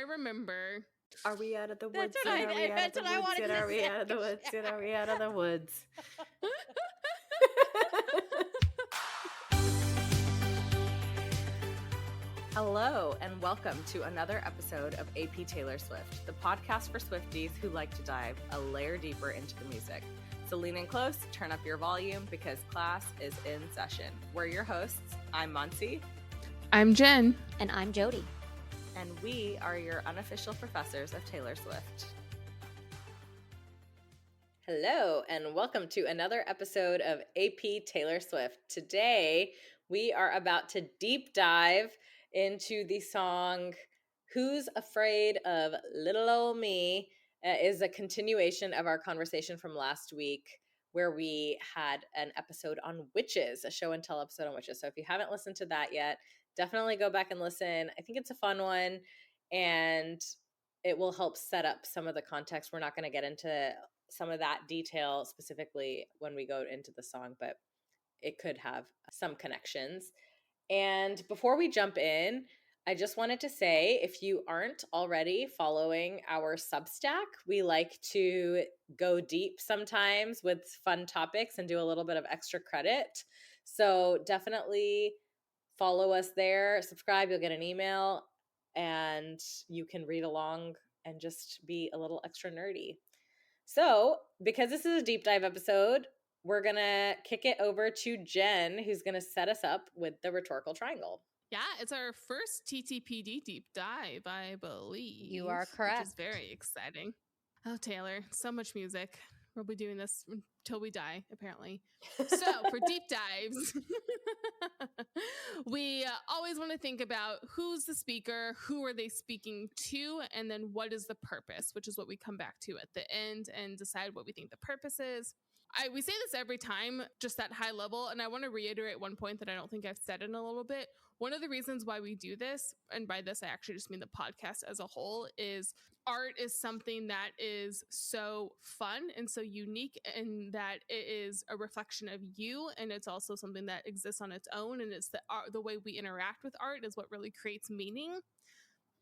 remember. Are we out of the woods? That's what I wanted to say. Are we out of the woods? Are we out of the woods? Hello, and welcome to another episode of AP Taylor Swift, the podcast for Swifties who like to dive a layer deeper into the music. So lean in close, turn up your volume, because class is in session. We're your hosts. I'm Monty. I'm Jen. And I'm Jody. And we are your unofficial professors of Taylor Swift. Hello, and welcome to another episode of AP Taylor Swift. Today, we are about to deep dive into the song Who's Afraid of Little Ol' Me. Is a continuation of our conversation from last week where we had an episode on witches, a show and tell episode on witches. So if you haven't listened to that yet, definitely go back and listen. I think it's a fun one, and it will help set up some of the context. We're not going to get into some of that detail specifically when we go into the song, but it could have some connections. And before we jump in, I just wanted to say, if you aren't already following our Substack, we like to go deep sometimes with fun topics and do a little bit of extra credit. So definitely follow us there, subscribe, you'll get an email, and you can read along and just be a little extra nerdy. So, because this is a deep dive episode, we're going to kick it over to Jen, who's going to set us up with the rhetorical triangle. Yeah, it's our first TTPD deep dive, I believe. You are correct. Which is very exciting. Oh, Taylor, so much music. We'll be doing this until we die, apparently. So, for deep dives, we always want to think about who's the speaker, who are they speaking to, and then what is the purpose, which is what we come back to at the end and decide what we think the purpose is. We say this every time, just that high level, and I want to reiterate one point that I don't think I've said in a little bit. One of the reasons why we do this, and by this I actually just mean the podcast as a whole, is art is something that is so fun and so unique, and that it is a reflection of you, and it's also something that exists on its own, and it's the way we interact with art is what really creates meaning.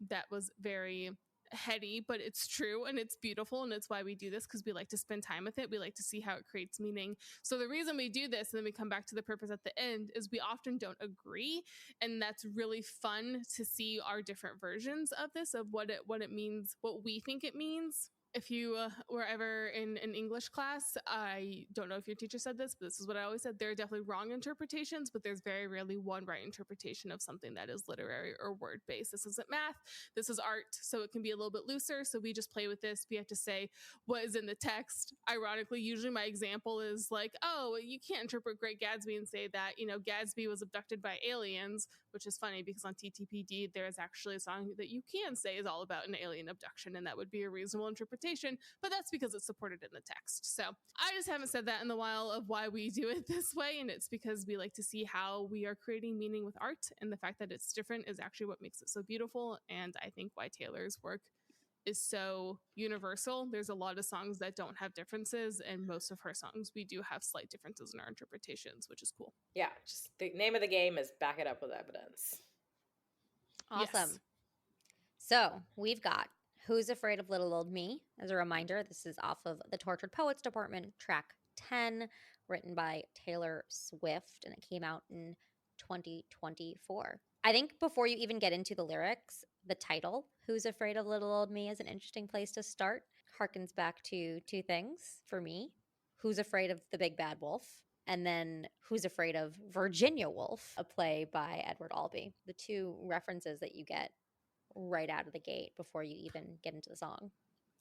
That was very heady, but it's true and it's beautiful, and it's why we do this, because we like to spend time with it. We like to see how it creates meaning. So the reason we do this, and then we come back to the purpose at the end, is we often don't agree, and that's really fun to see our different versions of this, of what it means, what we think it means. If you were ever in an English class, I don't know if your teacher said this, but this is what I always said. There are definitely wrong interpretations, but there's very rarely one right interpretation of something that is literary or word-based. This isn't math. This is art, so it can be a little bit looser. So we just play with this. We have to say what is in the text. Ironically, usually my example is like, oh, you can't interpret Great Gatsby and say that, Gatsby was abducted by aliens, which is funny because on TTPD, there is actually a song that you can say is all about an alien abduction, and that would be a reasonable interpretation, but that's because it's supported in the text. So I just haven't said that in a while of why we do it this way, and it's because we like to see how we are creating meaning with art, and the fact that it's different is actually what makes it so beautiful, and I think why Taylor's work is so universal. There's a lot of songs that don't have differences, and most of her songs we do have slight differences in our interpretations, which is cool. Yeah, just the name of the game is back it up with evidence. Awesome. Yes. So we've got Who's Afraid of Little Old Me. As a reminder, this is off of the Tortured Poets Department, track 10, written by Taylor Swift, and it came out in 2024. I think before you even get into the lyrics, the title, Who's Afraid of Little Old Me, is an interesting place to start. Harkens back to two things for me. Who's Afraid of the Big Bad Wolf? And then Who's Afraid of Virginia Woolf, a play by Edward Albee. The two references that you get right out of the gate before you even get into the song.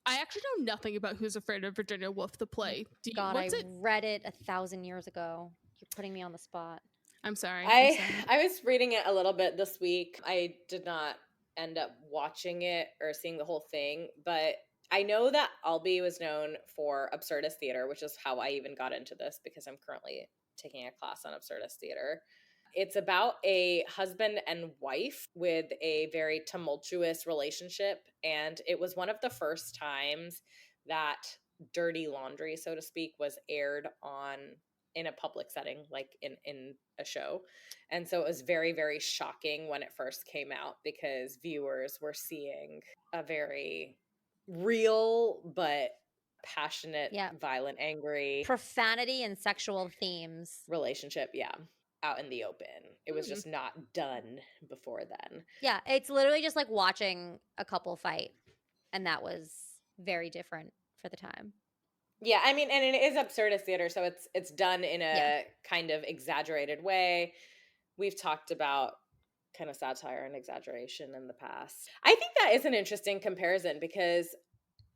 I actually know nothing about Who's Afraid of Virginia Woolf, the play. Read it 1,000 years ago. You're putting me on the spot. I'm sorry. I was reading it a little bit this week. I did not end up watching it or seeing the whole thing, but I know that Albee was known for absurdist theater, which is how I even got into this, because I'm currently taking a class on absurdist theater. It's about a husband and wife with a very tumultuous relationship, and it was one of the first times that dirty laundry, so to speak, was aired on in a public setting, like in a show. And so it was very, very shocking when it first came out, because viewers were seeing a very real but passionate, Yeah. violent, angry Profanity and sexual themes. relationship, out in the open. It was just not done before then. Yeah, it's literally just like watching a couple fight, and that was very different for the time. Yeah, I mean, and it is absurdist theater, so it's done in a Yeah. kind of exaggerated way. We've talked about kind of satire and exaggeration in the past. I think that is an interesting comparison, because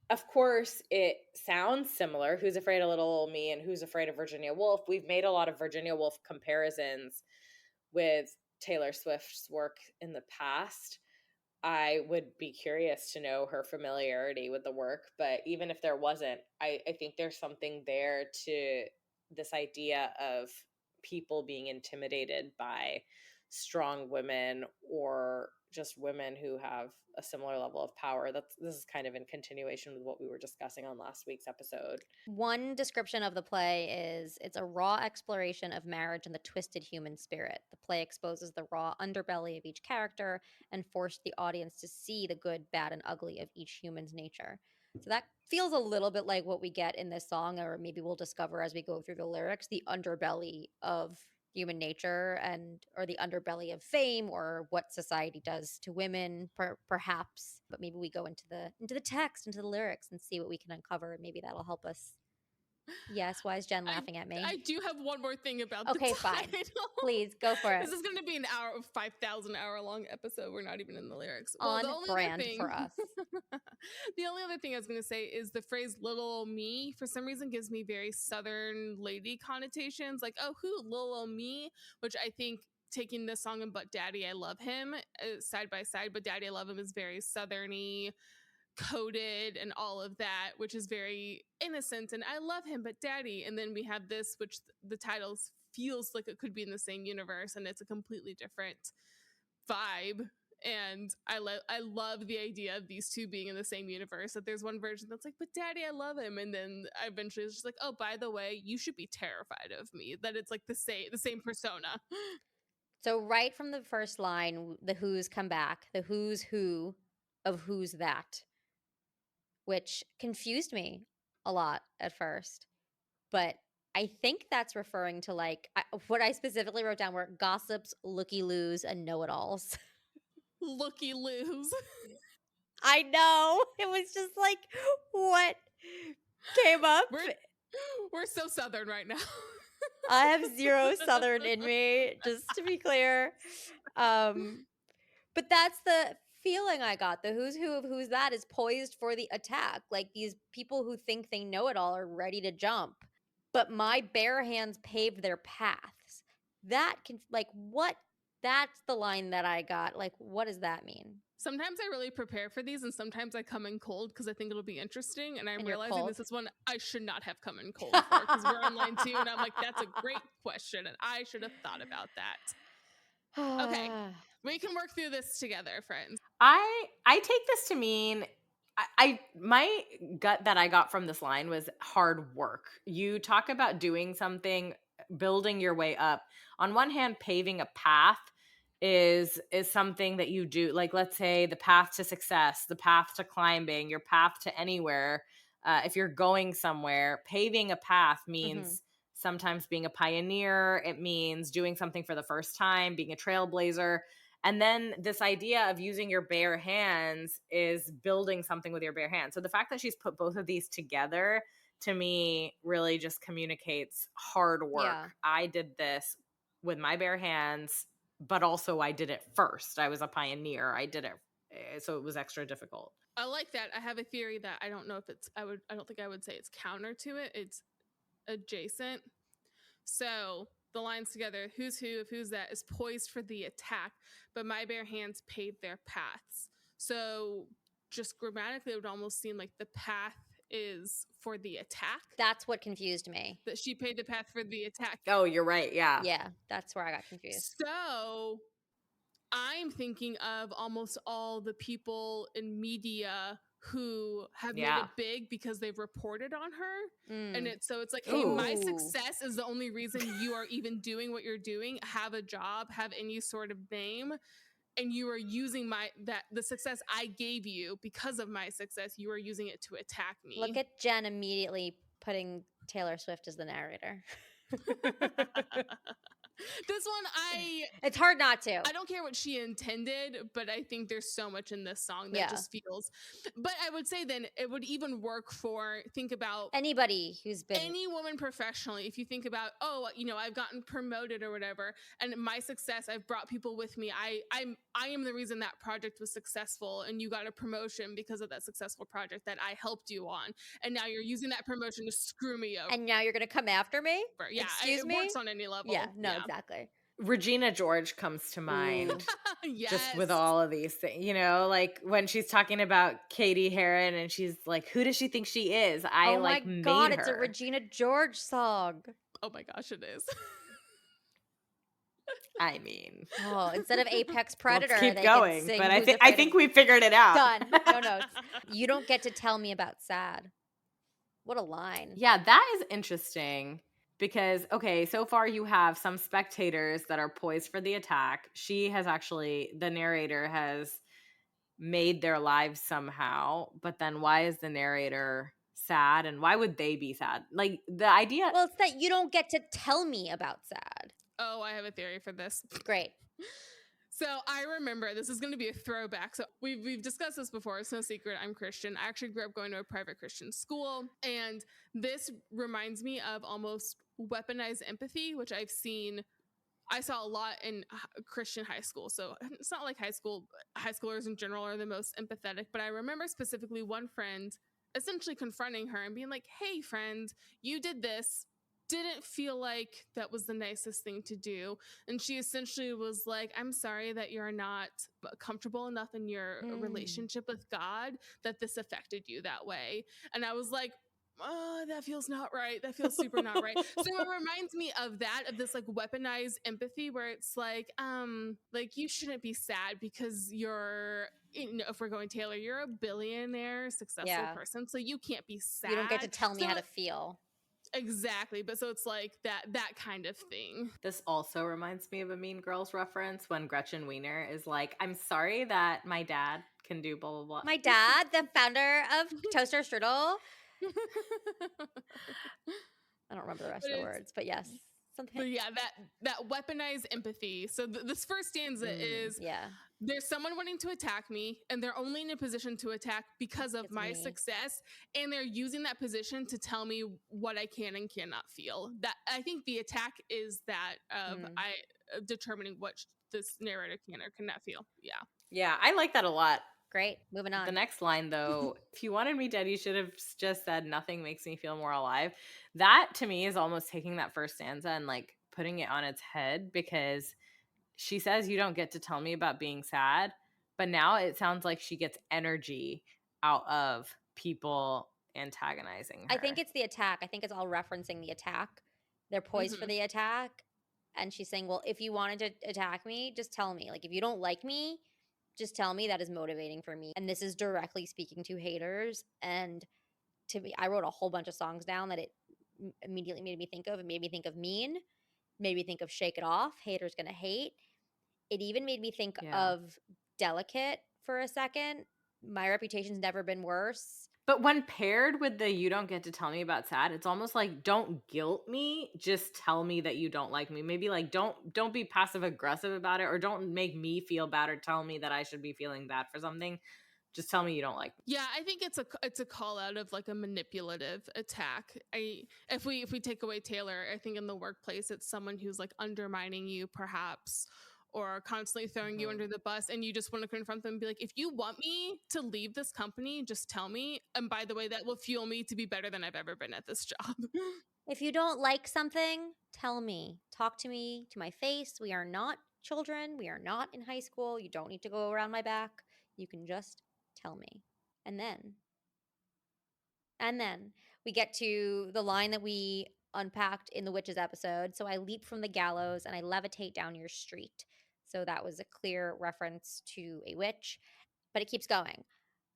of course it sounds similar. Who's Afraid of Little Old Me and Who's Afraid of Virginia Woolf. We've made a lot of Virginia Woolf comparisons with Taylor Swift's work in the past. I would be curious to know her familiarity with the work, but even if there wasn't, I think there's something there to this idea of people being intimidated by strong women, or just women who have a similar level of power. This is kind of in continuation with what we were discussing on last week's episode. One description of the play is it's a raw exploration of marriage and the twisted human spirit. The play exposes the raw underbelly of each character and forced the audience to see the good, bad, and ugly of each human's nature. So that feels a little bit like what we get in this song, or maybe we'll discover as we go through the lyrics, the underbelly of human nature, and or the underbelly of fame, or what society does to women, perhaps. But maybe we go into the text, into the lyrics, and see what we can uncover. Maybe that'll help us. Yes, why is Jen laughing at me? I do have one more thing about okay, the title. fine. Please go for it. This is going to be an 5,000 hour long episode. We're not even in the lyrics. On brand for us. The only other thing I was going to say is the phrase "little old me" for some reason gives me very Southern lady connotations. Like, oh, who, little old me? Which I think, taking this song and "But Daddy, I Love Him" side by side, "But Daddy, I Love Him" is very Southerny, coded, and all of that, which is very innocent, and I love him, but daddy. And then we have this, which the title feels like it could be in the same universe, and it's a completely different vibe. And I love the idea of these two being in the same universe, that there's one version that's like, but daddy, I love him, and then eventually it's just like, oh, by the way, you should be terrified of me. That it's like the same persona. So right from the first line, the Who's come back, the who's who of who's that, which confused me a lot at first. But I think that's referring to like what I specifically wrote down were gossips, looky-loos, and know-it-alls. Looky-loos. I know. It was just like, what came up? We're so Southern right now. I have zero Southern in me, just to be clear. But that's the feeling I got. The who's who of who's that is poised for the attack. Like these people who think they know it all are ready to jump. But my bare hands paved their paths. That can, like, what? That's the line that I got. Like, what does that mean? Sometimes I really prepare for these, and sometimes I come in cold because I think it'll be interesting. And I'm realizing this is one I should not have come in cold for, because we're on line 2, and I'm like, that's a great question, and I should have thought about that. Okay, we can work through this together, friends. I take this to mean, my gut that I got from this line was hard work. You talk about doing something, building your way up. On one hand, paving a path is something that you do. Like, let's say the path to success, the path to climbing, your path to anywhere. If you're going somewhere, paving a path means sometimes being a pioneer. It means doing something for the first time, being a trailblazer. And then this idea of using your bare hands is building something with your bare hands. So the fact that she's put both of these together, to me, really just communicates hard work. Yeah. I did this with my bare hands, but also I did it first. I was a pioneer. I did it. So it was extra difficult. I like that. I have a theory that I don't know if it's, I don't think I would say it's counter to it. It's adjacent. So the lines together, who's who of who's that is poised for the attack, but my bare hands paved their paths. So just grammatically, it would almost seem like the path is for the attack. That's what confused me. That she paved the path for the attack. Oh, you're right. Yeah. Yeah, that's where I got confused. So I'm thinking of almost all the people in media who have made Yeah. it big because they've reported on her. And Mm. it's like, hey, my Ooh. success is the only reason you are even doing what you're doing, have a job, have any sort of name. And you are using the success I gave you because of my success, you are using it to attack me. Look at Jen immediately putting Taylor Swift as the narrator. This one, it's hard not to. I don't care what she intended, but I think there's so much in this song that Yeah. just feels. But I would say then it would even work for, think about anybody who's been any woman professionally. If you think about, oh, you know, I've gotten promoted or whatever, and my success, I've brought people with me. I am the reason that project was successful, and you got a promotion because of that successful project that I helped you on. And now you're using that promotion to screw me over. and now you're gonna come after me? Yeah, Excuse it me? works on any level. Yeah, no, exactly. Regina George comes to mind. Yes. Just with all of these things, you know, like when she's talking about Katie Heron and she's like, who does she think she is? Oh my God, made it's her. a Regina George song. Oh my gosh, it is. I mean, oh, instead of Apex Predator, let's keep they going. can sing But Who's I Afraid think of... we figured it out. Done. No notes. You don't get to tell me about sad. What a line. Yeah, that is interesting. Because, okay, so far you have some spectators that are poised for the attack. She has actually, the narrator has made their lives somehow. But then why is the narrator sad? And why would they be sad? Like, the idea... Well, it's that you don't get to tell me about sad. Oh, I have a theory for this. Great. So I remember, this is going to be a throwback. So we've discussed this before. It's no secret. I'm Christian. I actually grew up going to a private Christian school. And this reminds me of almost weaponized empathy, which I saw a lot in Christian high school. So it's not like high schoolers in general are the most empathetic, but I remember specifically one friend essentially confronting her and being like, hey friend, you did this. Didn't feel like that was the nicest thing to do. And she essentially was like, I'm sorry that you're not comfortable enough in your relationship with God that this affected you that way. And I was like, oh, that feels not right. That feels super not right. So it reminds me of that, of this like weaponized empathy where it's like you shouldn't be sad because you're, you know, if we're going Taylor, you're a billionaire, successful person. So you can't be sad. You don't get to tell me how to feel. Exactly. But so it's like that kind of thing. This also reminds me of a Mean Girls reference when Gretchen Wiener is like, I'm sorry that my dad can do blah, blah, blah. My dad, the founder of Toaster Strudel. I don't remember the rest of the words, but yes. Something. But yeah, that weaponized empathy. So this first stanza is, there's someone wanting to attack me, and they're only in a position to attack because of my success, and they're using that position to tell me what I can and cannot feel. That I think the attack is that of determining what this narrator can or cannot feel. Yeah, I like that a lot. Great. Moving on. The next line, though, if you wanted me dead, you should have just said nothing makes me feel more alive. That, to me, is almost taking that first stanza and, like, putting it on its head, because she says you don't get to tell me about being sad, but now it sounds like she gets energy out of people antagonizing her. I think it's the attack. I think it's all referencing the attack. They're poised for the attack, and she's saying, well, if you wanted to attack me, just tell me. Like, if you don't like me, just tell me. That is motivating for me. And this is directly speaking to haters. And to me, I wrote a whole bunch of songs down that it immediately made me think of. It made me think of Mean, made me think of Shake It Off, Haters Gonna Hate. It even made me think of Delicate for a second. My reputation's never been worse. But when paired with the you don't get to tell me about sad, it's almost like, don't guilt me, just tell me that you don't like me. Maybe like don't be passive aggressive about it, or don't make me feel bad or tell me that I should be feeling bad for something. Just tell me you don't like me. Yeah, I think it's a call out of like a manipulative attack. If we take away Taylor, I think in the workplace it's someone who's like undermining you perhaps, or constantly throwing you under the bus, and you just want to confront them and be like, if you want me to leave this company, just tell me. And by the way, that will fuel me to be better than I've ever been at this job. If you don't like something, tell me. Talk to me to my face. We are not children. We are not in high school. You don't need to go around my back. You can just tell me. And then we get to the line that we unpacked in the Witches episode. So I leap from the gallows and I levitate down your street. So that was a clear reference to a witch, but it keeps going.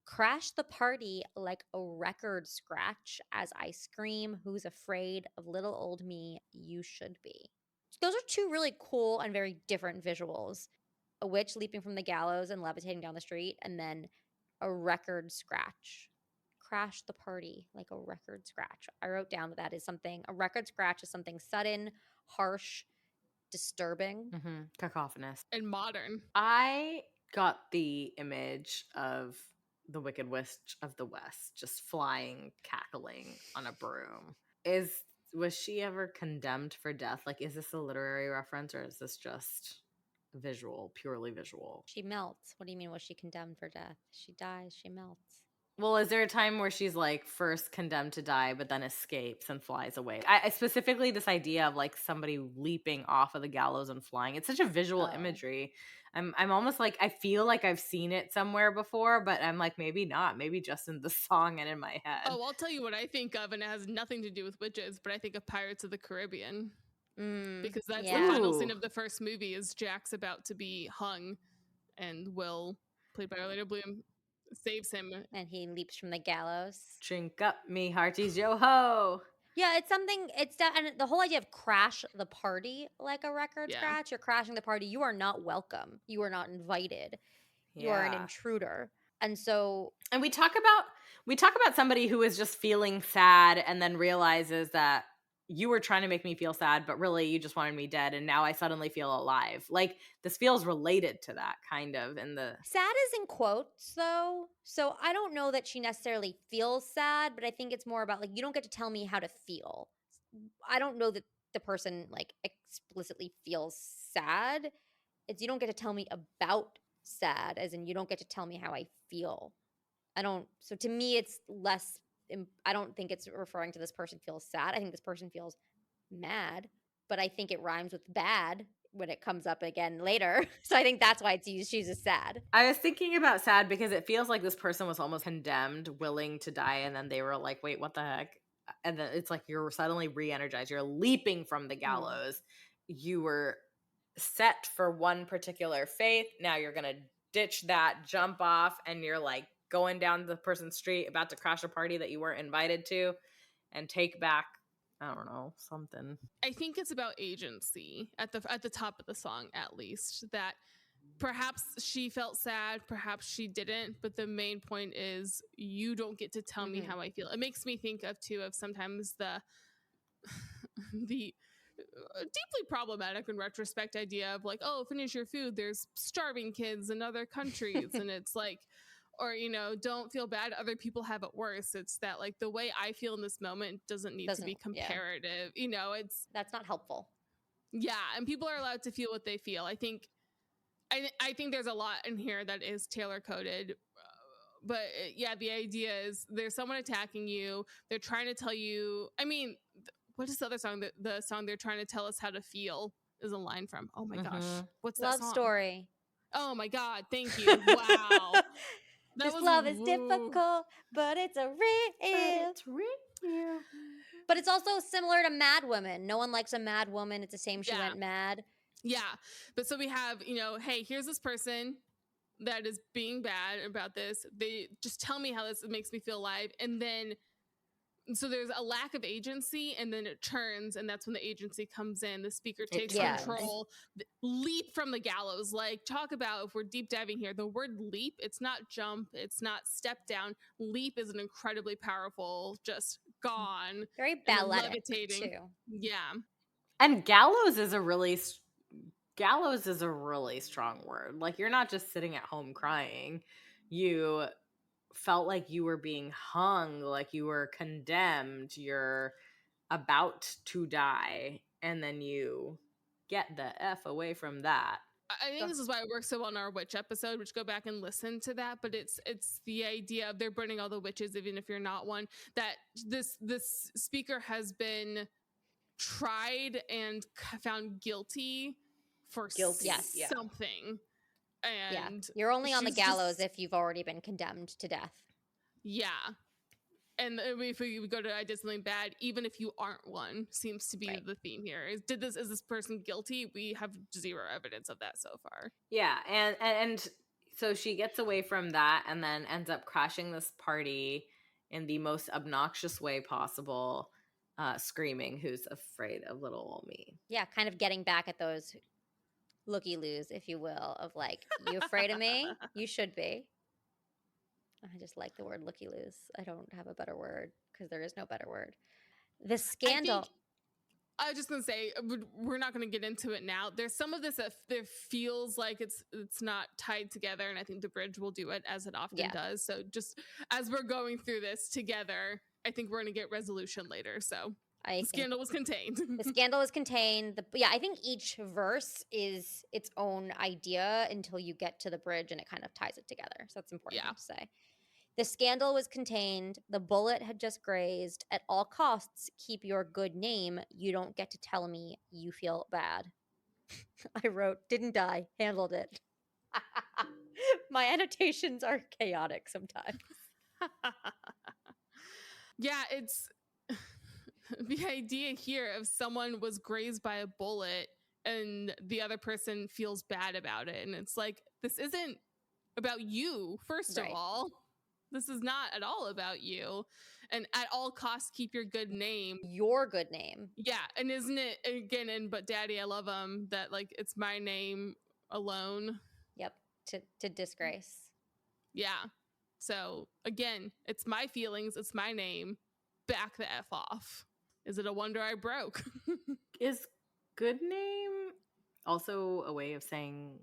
Crash the party like a record scratch as I scream, who's afraid of little old me? You should be. Those are two really cool and very different visuals. A witch leaping from the gallows and levitating down the street, and then a record scratch. Crash the party like a record scratch. I wrote down that is something, a record scratch is something sudden, harsh, disturbing. Cacophonous. And modern. I got the image of the Wicked Witch of the West just flying, cackling on a broom. Was she ever condemned for death? Like, is this a literary reference or is this just visual, purely visual? She melts. What do you mean, was she condemned for death? She dies, she melts. Well, is there a time where she's like first condemned to die, but then escapes and flies away? I specifically this idea of like somebody leaping off of the gallows and flying. It's such a visual imagery. I'm almost like I feel like I've seen it somewhere before, but I'm like maybe not. Maybe just in the song and in my head. Oh, I'll tell you what I think of, and it has nothing to do with witches, but I think of Pirates of the Caribbean. Because that's the final scene of the first movie is Jack's about to be hung, and Will, played by Orlando Bloom, saves him. And he leaps from the gallows. Drink up, me hearties, yo ho. Yeah, it's something, and the whole idea of crash the party like a record scratch, you're crashing the party, you are not welcome. You are not invited. You are an intruder. And so. And we talk about somebody who is just feeling sad and then realizes that you were trying to make me feel sad, but really you just wanted me dead, and now I suddenly feel alive. Like, this feels related to that kind of in the... Sad is in quotes, though. So I don't know that she necessarily feels sad, but I think it's more about, like, you don't get to tell me how to feel. I don't know that the person, like, explicitly feels sad. It's you don't get to tell me about sad, as in you don't get to tell me how I feel. So to me, it's less... I don't think it's referring to this person feels sad. I think this person feels mad, but I think it rhymes with bad when it comes up again later. So I think that's why it's used. She's as sad. I was thinking about sad because it feels like this person was almost condemned, willing to die, and then they were like, wait, what the heck? And then it's like you're suddenly re-energized. You're leaping from the gallows. You were set for one particular faith. Now you're going to ditch that, jump off, and you're like, going down the person's street, about to crash a party that you weren't invited to, and take back, I don't know, something. I think it's about agency at the top of the song, at least, that perhaps she felt sad, perhaps she didn't, but the main point is you don't get to tell me how I feel. It makes me think of sometimes the deeply problematic in retrospect idea of like, oh, finish your food, there's starving kids in other countries. And it's like, or, don't feel bad, other people have it worse. It's that, like, the way I feel in this moment doesn't need to be comparative. That's not helpful. Yeah, and people are allowed to feel what they feel. I think there's a lot in here that is Taylor coded. But yeah, the idea is there's someone attacking you. They're trying to tell you, what is the other song? The song they're trying to tell us how to feel is a line from. Oh my gosh. What's that song? Love Story. Oh my God. Thank you. Wow. This love is difficult, but it's real. But it's also similar to Mad Woman. No one likes a mad woman. It's the same. She went mad. Yeah. But so we have, hey, here's this person that is being bad about this. They just tell me how this makes me feel alive. And then, so there's a lack of agency, and then it turns, and that's when the agency comes in. The speaker takes control, leap from the gallows. Like, talk about, if we're deep diving here, the word leap, it's not jump, it's not step down. Leap is an incredibly powerful, just gone. Very balletic too. Yeah. And gallows is a really strong word. Like, you're not just sitting at home crying. You felt like you were being hung, like you were condemned, you're about to die, and then you get the F away from that. I think this is why it works so well in our witch episode, which go back and listen to that. But it's the idea of they're burning all the witches, even if you're not one, that this speaker has been tried and found guilty for something. And you're only on the gallows if you've already been condemned to death. Yeah. And if we go to I did something bad, even if you aren't one, seems to be the theme here. Is this person guilty? We have zero evidence of that so far. Yeah, and So she gets away from that and then ends up crashing this party in the most obnoxious way possible, screaming, "Who's afraid of little old me?" Yeah, kind of getting back at those looky-loos, if you will, of like, you afraid of me? You should be. I just like the word looky-loos. I don't have a better word because there is no better word. The scandal. I was just gonna say we're not gonna get into it now. There's some of this that there feels like it's not tied together, and I think the bridge will do it as it often does. So just as we're going through this together, I think we're gonna get resolution later. So the scandal was contained. The scandal is contained. I think each verse is its own idea until you get to the bridge, and it kind of ties it together. So that's important to say. The scandal was contained. The bullet had just grazed. At all costs, keep your good name. You don't get to tell me you feel bad. I wrote, didn't die, handled it. My annotations are chaotic sometimes. Yeah, it's the idea here of someone was grazed by a bullet and the other person feels bad about it. And it's like, this isn't about you, first of all. This is not at all about you. And at all costs, keep your good name. Your good name. Yeah. And isn't it, again, in But Daddy, I Love Him, that like, it's my name alone. Yep. To disgrace. Yeah. So again, it's my feelings. It's my name. Back the F off. Is it a wonder I broke? Is good name also a way of saying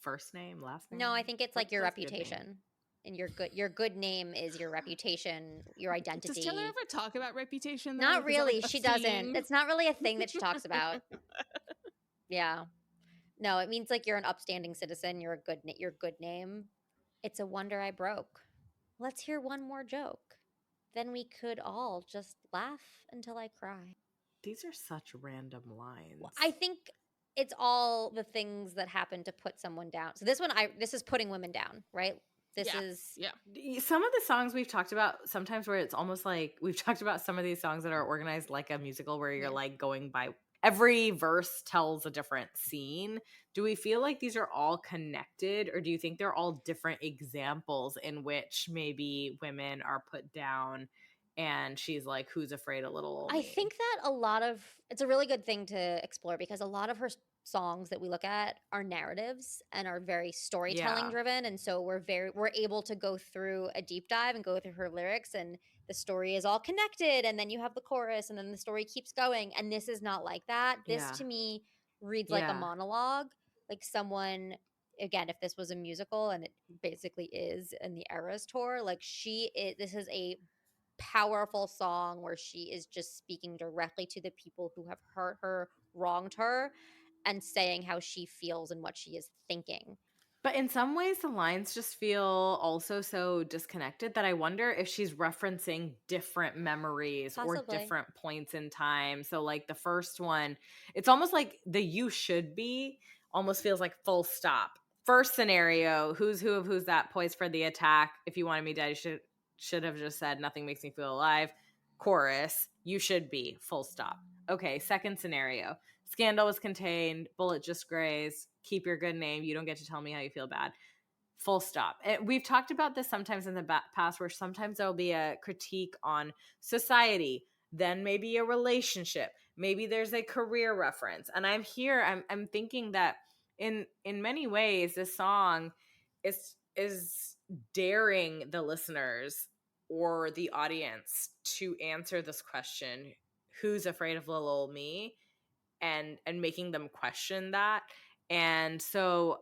first name, last name? No, I think it's like your reputation. And your good name is your reputation, your identity. Does Taylor ever talk about reputation? Though? Not really. She doesn't. It's not really a thing that she talks about. Yeah. No, it means like you're an upstanding citizen. Your good name. It's a wonder I broke. Let's hear one more joke. Then we could all just laugh until I cry. These are such random lines. Well, I think it's all the things that happen to put someone down. So this is putting women down, right? This is some of the songs we've talked about sometimes where it's almost like we've talked about some of these songs that are organized like a musical where you're like going by every verse tells a different scene. Do we feel like these are all connected, or do you think they're all different examples in which maybe women are put down and she's like, who's afraid of little old me? I think that it's a really good thing to explore because a lot of her songs that we look at are narratives and are very storytelling driven, and so we're able to go through a deep dive and go through her lyrics, and the story is all connected, and then you have the chorus, and then the story keeps going. And this is not like that. This to me reads like a monologue, like someone, again, if this was a musical, and it basically is in the Eras Tour, like this is a powerful song where she is just speaking directly to the people who have hurt her, wronged her, and saying how she feels and what she is thinking. But in some ways, the lines just feel also so disconnected that I wonder if she's referencing different memories or different points in time. So like the first one, it's almost like the you should be almost feels like full stop. First scenario, who's who of who's that, poised for the attack. If you wanted me dead, you should have just said nothing makes me feel alive. Chorus, you should be, full stop. Okay, second scenario. Scandal was contained, bullet just grazed, keep your good name, you don't get to tell me how you feel bad. Full stop. And we've talked about this sometimes in the past where sometimes there'll be a critique on society, then maybe a relationship, maybe there's a career reference. And I'm thinking that in many ways this song is daring the listeners or the audience to answer this question, who's afraid of little old me? And making them question that. And so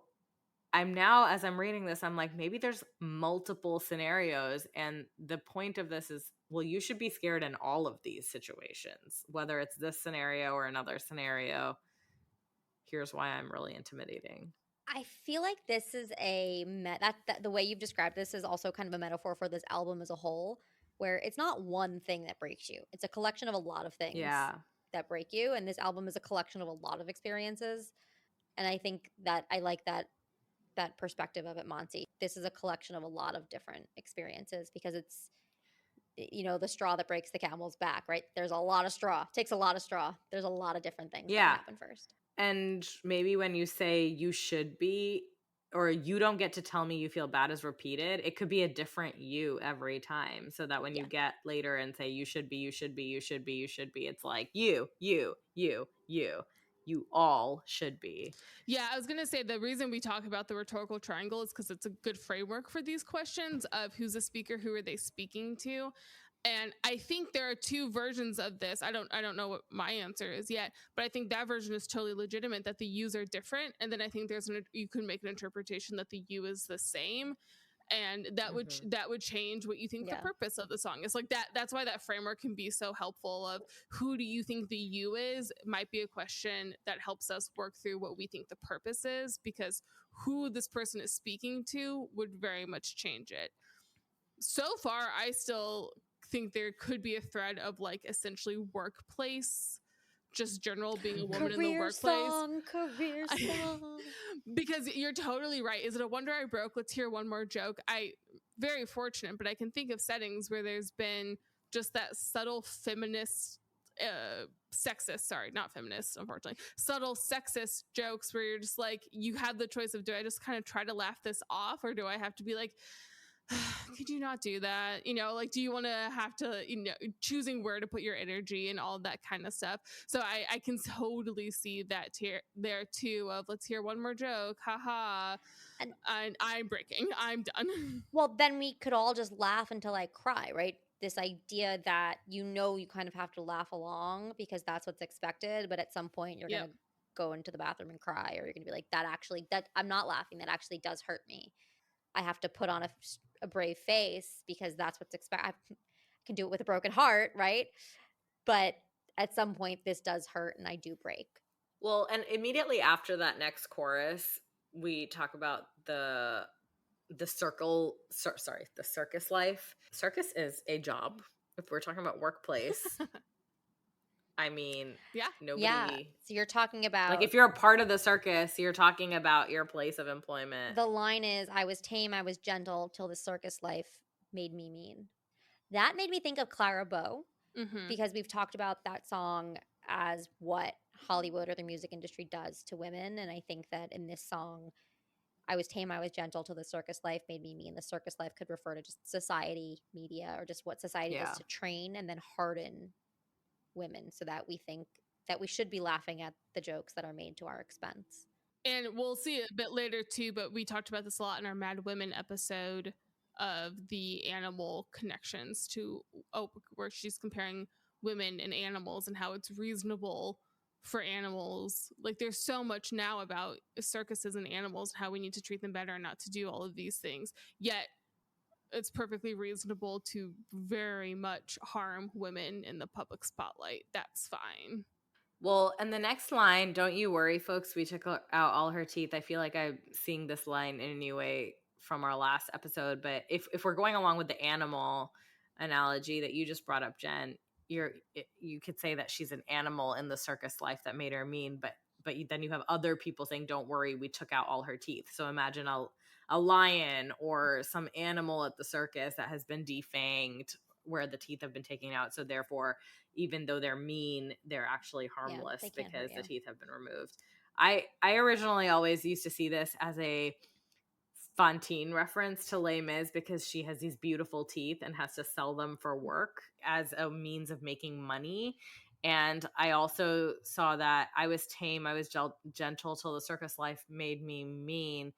I'm now, as I'm reading this, I'm like, maybe there's multiple scenarios. And the point of this is, well, you should be scared in all of these situations, whether it's this scenario or another scenario. Here's why I'm really intimidating. I feel like this is that the way you've described this is also kind of a metaphor for this album as a whole, where it's not one thing that breaks you. It's a collection of a lot of things. Yeah. That break you, and this album is a collection of a lot of experiences, and I think that I like that perspective of it, Monty. This is a collection of a lot of different experiences because it's, the straw that breaks the camel's back, right? There's a lot of straw. It takes a lot of straw. There's a lot of different things that happen first. And maybe when you say you should be, or you don't get to tell me you feel bad is repeated, it could be a different you every time. So that when you get later and say you should be, it's like you all should be. Yeah, I was going to say the reason we talk about the rhetorical triangle is because it's a good framework for these questions of who's the speaker, who are they speaking to. And I think there are two versions of this. I don't know what my answer is yet, but I think that version is totally legitimate, that the yous are different. And then I think you can make an interpretation that the you is the same. And that would change what you think the purpose of the song is. Like that's why that framework can be so helpful. Of who do you think the you is might be a question that helps us work through what we think the purpose is, because who this person is speaking to would very much change it. So far, I still think there could be a thread of like essentially workplace, just general being a woman in the workplace. Career song. Because you're totally right. Is it a wonder I broke? Let's hear one more joke. Very fortunate, but I can think of settings where there's been just that subtle feminist, sexist, sorry, not feminist, unfortunately, subtle sexist jokes where you're just like, you have the choice of, do I just kind of try to laugh this off, or do I have to be like, could you not do that? Like, do you want to have to, choosing where to put your energy and all that kind of stuff. So I can totally see that there too, of let's hear one more joke. Haha. And I'm breaking. I'm done. Well, then we could all just laugh until I cry, right? This idea that you kind of have to laugh along because that's what's expected. But at some point you're going to go into the bathroom and cry, or you're going to be like, that I'm not laughing. That actually does hurt me. I have to put on a brave face because that's what's expected. I can do it with a broken heart, right? But at some point, this does hurt and I do break. Well, and immediately after that next chorus, we talk about the circus life. Circus is a job. If we're talking about workplace, I mean, nobody. Yeah. So you're talking about, like, if you're a part of the circus, you're talking about your place of employment. The line is, I was tame, I was gentle, till the circus life made me mean. That made me think of Clara Bow, because we've talked about that song as what Hollywood or the music industry does to women. And I think that in this song, I was tame, I was gentle, till the circus life made me mean. The circus life could refer to just society, media, or just what society does to train and then harden women, so that we think that we should be laughing at the jokes that are made to our expense. And we'll see it a bit later too, but we talked about this a lot in our Mad Women episode of the animal connections to where she's comparing women and animals and how it's reasonable for animals. Like, there's so much now about circuses and animals, how we need to treat them better and not to do all of these things. Yet it's perfectly reasonable to very much harm women in the public spotlight. That's fine. Well, and the next line, don't you worry, folks, we took out all her teeth. I feel like I'm seeing this line in a new way from our last episode. But if we're going along with the animal analogy that you just brought up, Jen, you could say that she's an animal in the circus life that made her mean. But then you have other people saying, don't worry, we took out all her teeth. So imagine a lion or some animal at the circus that has been defanged, where the teeth have been taken out. So therefore, even though they're mean, they're actually harmless because the teeth have been removed. I originally always used to see this as a Fantine reference to Les Mis, because she has these beautiful teeth and has to sell them for work as a means of making money. And I also saw that I was tame, I was gentle, till the circus life made me mean.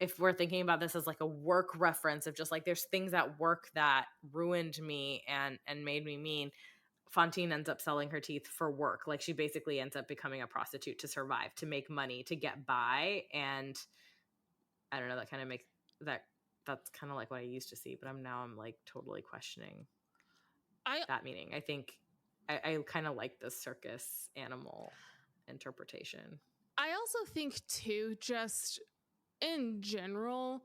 If we're thinking about this as like a work reference of just like, there's things at work that ruined me and made me mean, Fantine ends up selling her teeth for work. Like, she basically ends up becoming a prostitute to survive, to make money, to get by. And I don't know, that kind of makes that's kind of like what I used to see, but I'm like totally questioning that meaning. I think I kind of like the circus animal interpretation. I also think too, just in general,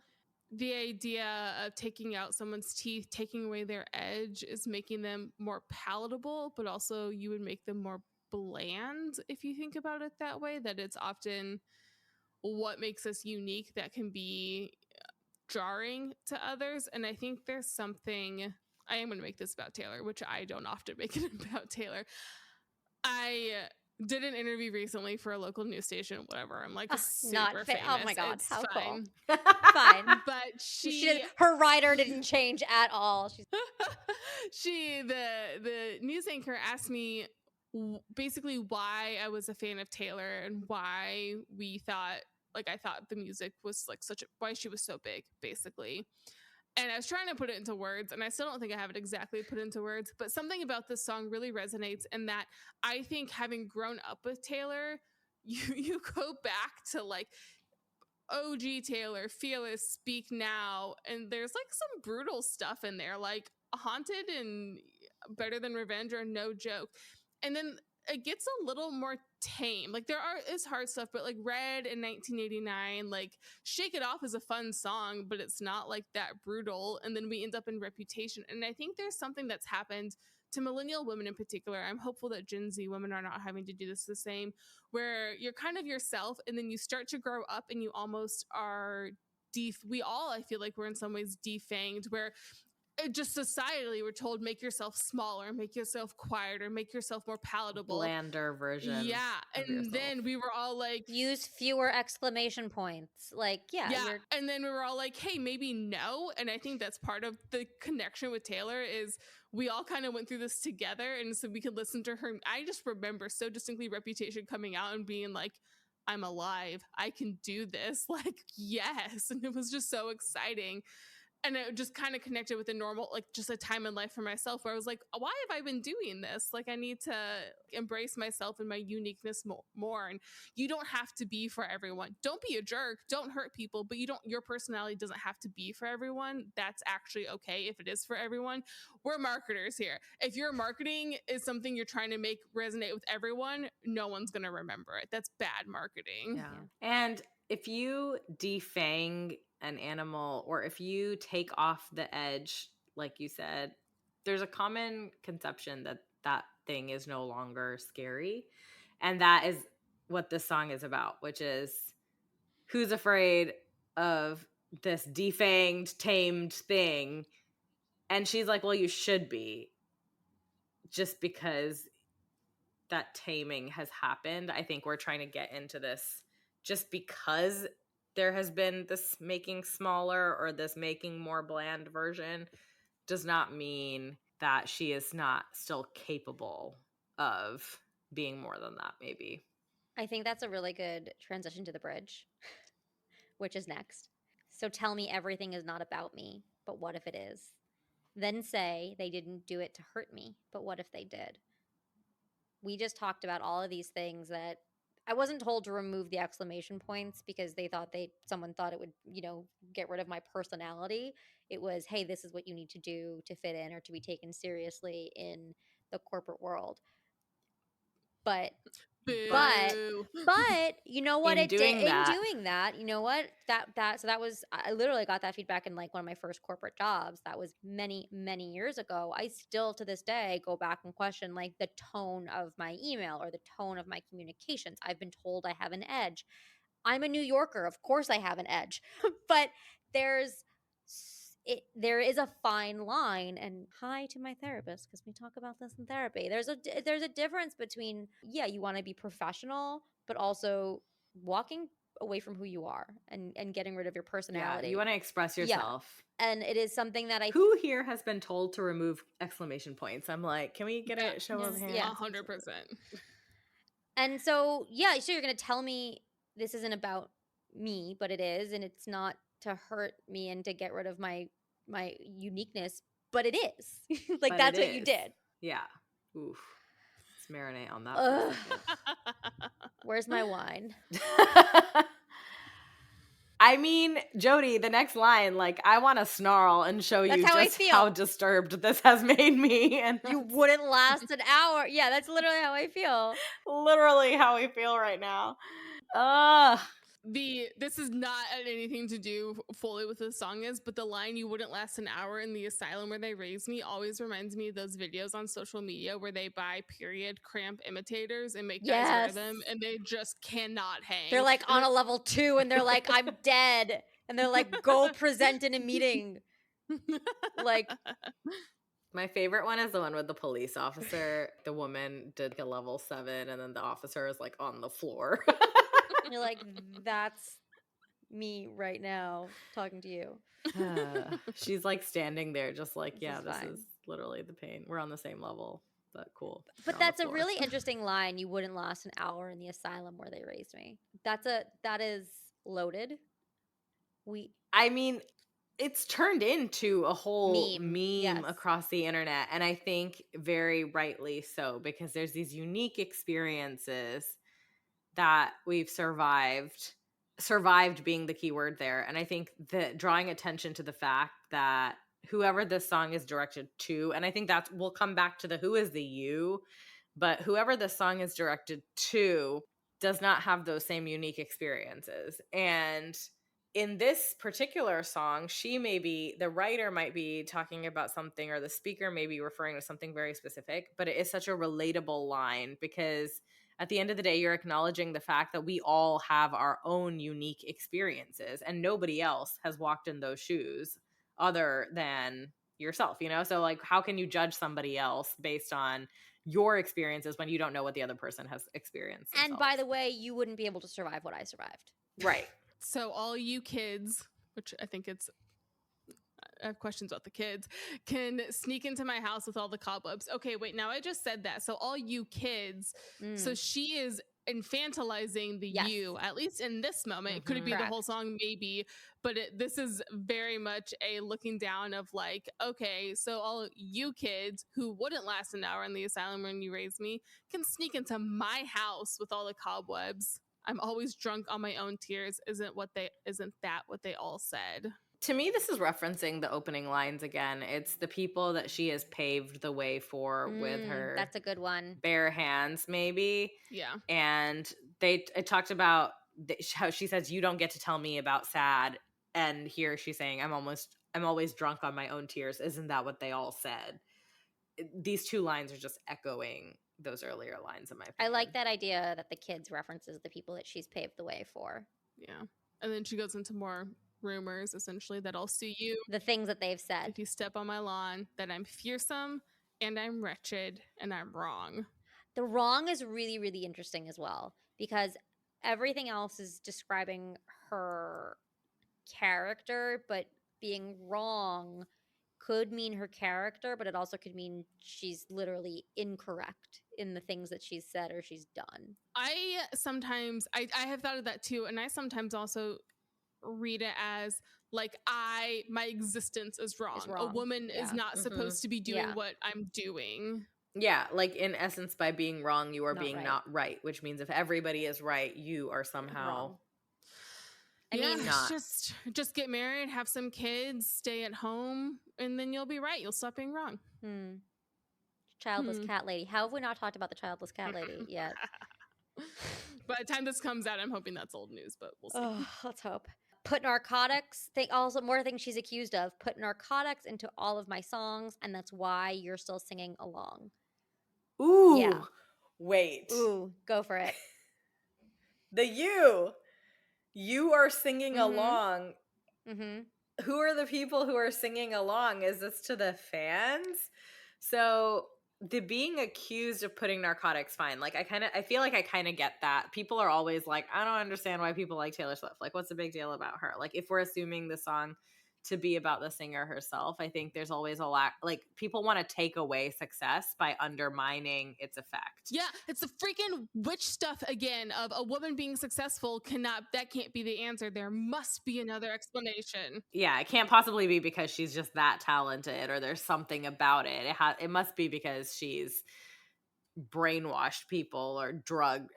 the idea of taking out someone's teeth, taking away their edge, is making them more palatable, but also you would make them more bland if you think about it that way, that it's often what makes us unique that can be jarring to others. And I think there's something, I am going to make this about Taylor, which I don't often make it about Taylor. I did an interview recently for a local news station, whatever. I'm like not super fa- oh my famous. God, It's how cool. fine. Fine. But her rider didn't change at all. the news anchor asked me basically why I was a fan of Taylor and why we thought, like, I thought the music was like why she was so big, basically. And I was trying to put it into words, and I still don't think I have it exactly put into words, but something about this song really resonates in that I think, having grown up with Taylor, you go back to like OG Taylor, Fearless, Speak Now, and there's like some brutal stuff in there, like Haunted and Better Than Revenge are no joke. And then it gets a little more tame. Like, is hard stuff, but like Red in 1989, like Shake It Off is a fun song, but it's not like that brutal. And then we end up in Reputation. And I think there's something that's happened to millennial women in particular. I'm hopeful that Gen Z women are not having to do this the same, where you're kind of yourself and then you start to grow up and you almost are we all, I feel like we're in some ways defanged, where just societally we're told, make yourself smaller, make yourself quieter, make yourself more palatable, blander version. Yeah. And then we were all like, use fewer exclamation points. Like, yeah. And then we were all like, hey, maybe no. And I think that's part of the connection with Taylor, is we all kind of went through this together, and so we could listen to her. I just remember so distinctly Reputation coming out and being like, I'm alive, I can do this, like, yes. And it was just so exciting. And it just kind of connected with a normal, like, just a time in life for myself where I was like, why have I been doing this? Like, I need to embrace myself and my uniqueness more. And you don't have to be for everyone. Don't be a jerk. Don't hurt people. But your personality doesn't have to be for everyone. That's actually okay if it is for everyone. We're marketers here. If your marketing is something you're trying to make resonate with everyone, no one's going to remember it. That's bad marketing. Yeah. And if you defang an animal, or if you take off the edge, like you said, there's a common conception that that thing is no longer scary. And that is what this song is about, which is, who's afraid of this defanged, tamed thing? And she's like, well, you should be, just because that taming has happened. I think we're trying to get into this just because there has been this making smaller or this making more bland version does not mean that she is not still capable of being more than that, maybe. I think that's a really good transition to the bridge, which is next. So tell me everything is not about me, but what if it is? Then say they didn't do it to hurt me, but what if they did? We just talked about all of these things that I wasn't told to remove the exclamation points because someone thought it would, get rid of my personality. It was, hey, this is what you need to do to fit in or to be taken seriously in the corporate world. But you know what, in doing that, you know what, I literally got that feedback in like one of my first corporate jobs. That was many years ago. I still to this day go back and question like the tone of my email or the tone of my communications. I've been told I have an edge. I'm a New Yorker, of course I have an edge. But there is a fine line, and hi to my therapist because we talk about this in therapy. There's a difference between, you want to be professional, but also walking away from who you are and getting rid of your personality. Yeah, you want to express yourself. Yeah. And it is something that Who here has been told to remove exclamation points? I'm like, can we get a show of hands? Yeah, 100%. And so, so you're going to tell me this isn't about me, but it is, and it's not to hurt me and to get rid of my uniqueness, but it is. Like, that's what you did. Yeah. Oof. Let's marinate on that for a second. Where's my wine? I mean, Jody, the next line, like, I want to snarl and show you just how disturbed this has made me. And you wouldn't last an hour. Yeah, that's literally how I feel. Literally how I feel right now. This is not anything to do fully with the song is, but the line, you wouldn't last an hour in the asylum where they raised me, always reminds me of those videos on social media where they buy period cramp imitators and make guys wear them, and they just cannot hang. They're like on a level 2 and they're like, I'm dead. And they're like, go present in a meeting. Like, My favorite one is the one with the police officer. The woman did a level 7 and then the officer is like on the floor. You're like, that's me right now talking to you. She's like standing there just like, This yeah, is this fine. is literally the pain. We're on the same level, but cool. But You're on the that's a floor. really interesting line. You wouldn't last an hour in the asylum where they raised me. That is loaded. I mean, it's turned into a whole Meme, meme yes. across the internet, and I think very rightly so, because there's these unique experiences that we've survived being the key word there. And I think that drawing attention to the fact that whoever this song is directed to, and I think that's, we'll come back to the who is the you, but whoever this song is directed to does not have those same unique experiences. And in this particular song, the writer might be talking about something, or the speaker may be referring to something very specific, but it is such a relatable line, because at the end of the day, you're acknowledging the fact that we all have our own unique experiences and nobody else has walked in those shoes other than yourself, you know? So like, how can you judge somebody else based on your experiences when you don't know what the other person has experienced themselves? And by the way, you wouldn't be able to survive what I survived. Right. So all you kids, which I think I have questions about the kids, can sneak into my house with all the cobwebs. Okay, wait, now I just said that. So all you kids, so she is infantilizing the Yes. you, at least in this moment. It could be the whole song, maybe, but this is very much a looking down of like, okay, so all you kids who wouldn't last an hour in the asylum when you raised me can sneak into my house with all the cobwebs. I'm always drunk on my own tears. Isn't that what they all said? To me, this is referencing the opening lines again. It's the people that she has paved the way for with her. That's a good one. Bare hands, maybe. Yeah. And it talked about how she says, "You don't get to tell me about sad," and here she's saying, I'm always drunk on my own tears. Isn't that what they all said? These two lines are just echoing those earlier lines, in my opinion. I like that idea that the kids references the people that she's paved the way for. Yeah. And then she goes into more rumors, essentially, that I'll sue you. The things that they've said. If you step on my lawn, that I'm fearsome and I'm wretched and I'm wrong. The wrong is really, really interesting as well, because everything else is describing her character, but being wrong could mean her character, but it also could mean she's literally incorrect in the things that she's said or she's done. I have thought of that too, and I sometimes also read it as like my existence is wrong. A woman is not supposed to be doing what I'm doing. Yeah, like in essence, by being wrong, you are being not right, which means if everybody is right, you are somehow wrong. I mean, not. Just get married, have some kids, stay at home, and then you'll be right. You'll stop being wrong. Childless cat lady. How have we not talked about the childless cat lady yet? By the time this comes out, I'm hoping that's old news, but we'll see. Oh, let's hope. Put narcotics. Also, more things she's accused of. Put narcotics into all of my songs, and that's why you're still singing along. Ooh. Yeah. Wait. Ooh, go for it. You are singing along. Who are the people who are singing along? Is this to the fans? So the being accused of putting narcotics, fine. Like I feel like I kind of get that. People are always like, I don't understand why people like Taylor Swift. Like, what's the big deal about her? Like, if we're assuming the song to be about the singer herself, I think there's always a lot, like, people want to take away success by undermining its effect. Yeah, it's the freaking witch stuff again of a woman being successful that can't be the answer. There must be another explanation. Yeah, it can't possibly be because she's just that talented or there's something about it. It must be because she's brainwashed people or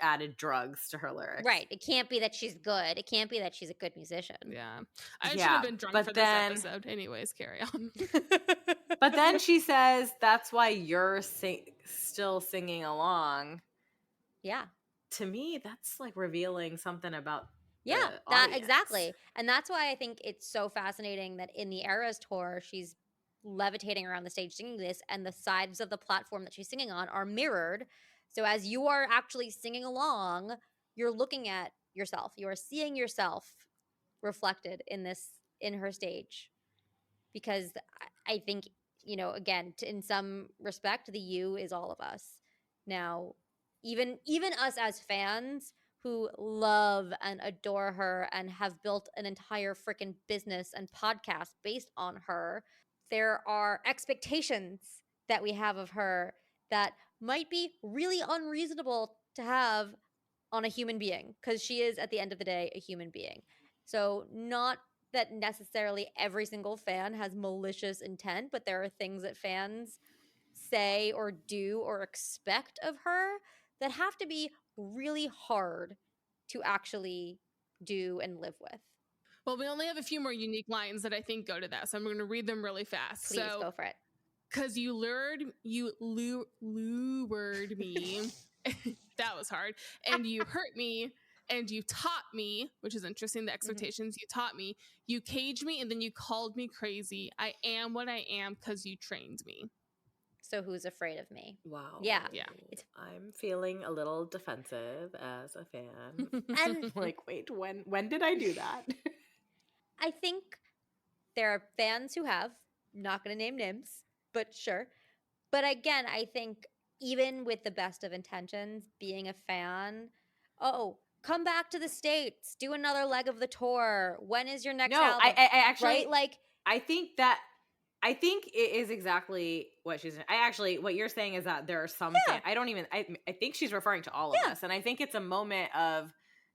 added drugs to her lyrics. Right. It can't be that she's good. It can't be that she's a good musician. Yeah. I should have been drunk for this episode. Anyways, carry on. But then she says, that's why you're still singing along. Yeah. To me, that's like revealing something about exactly. And that's why I think it's so fascinating that in the Eras Tour, she's levitating around the stage singing this, and the sides of the platform that she's singing on are mirrored. So as you are actually singing along, you're looking at yourself. You are seeing yourself reflected in her stage. Because I think you know, again, in some respect, the you is all of us. Now, even us as fans who love and adore her and have built an entire freaking business and podcast based on her, there are expectations that we have of her that might be really unreasonable to have on a human being, because she is, at the end of the day, a human being. So, not that necessarily every single fan has malicious intent, but there are things that fans say or do or expect of her that have to be really hard to actually do and live with. Well, we only have a few more unique lines that I think go to that, so I'm going to read them really fast. Please go for it. Because you lured me. That was hard. And you hurt me, and you taught me, which is interesting, the expectations. You taught me, you caged me, and then you called me crazy. I am what I am because you trained me. So who's afraid of me? Wow. Yeah. I'm feeling a little defensive as a fan. And like, wait, when did I do that? I think there are fans who have, not going to name names, but sure. But again, I think even with the best of intentions, being a fan, come back to the States, do another leg of the tour. When is your next album? I actually, right? Like, I think it is exactly what she's saying. What you're saying is that there are some fans, I think she's referring to all of us. And I think it's a moment of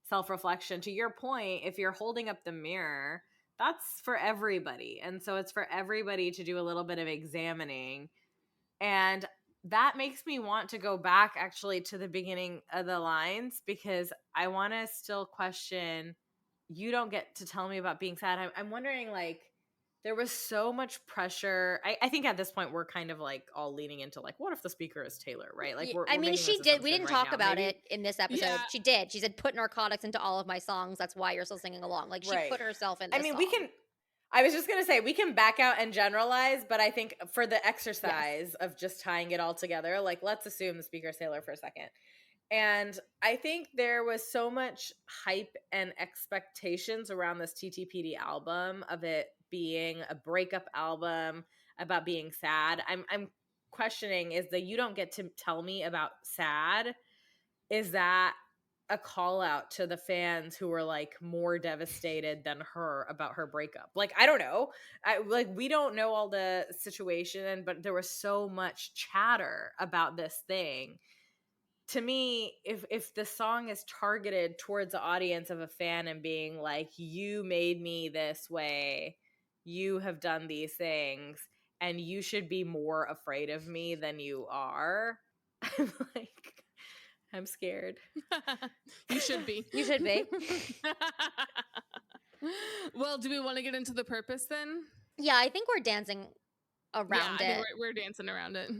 self-reflection. To your point, if you're holding up the mirror, that's for everybody. And so it's for everybody to do a little bit of examining. And that makes me want to go back actually to the beginning of the lines, because I want to still question, you don't get to tell me about being sad. I'm wondering, like, there was so much pressure. I think at this point we're kind of like all leaning into like, what if the speaker is Taylor, right? Like, she did. We didn't talk about it in this episode. Yeah. She did. She said, "Put narcotics into all of my songs. That's why you're still singing along." Like, she put herself in. I was just gonna say, we can back out and generalize, but I think for the exercise of just tying it all together, like, let's assume the speaker is Taylor for a second. And I think there was so much hype and expectations around this TTPD album, of it being a breakup album, about being sad. I'm questioning, is the "you don't get to tell me about sad," is that a call out to the fans who were like more devastated than her about her breakup? Like, I don't know. We don't know all the situation, but there was so much chatter about this thing. To me, if the song is targeted towards the audience of a fan and being like, you made me this way, you have done these things, and you should be more afraid of me than you are, I'm like, I'm scared. You should be. You should be. Well, do we want to get into the purpose then? Yeah, I think we're dancing around it. I think we're dancing around it.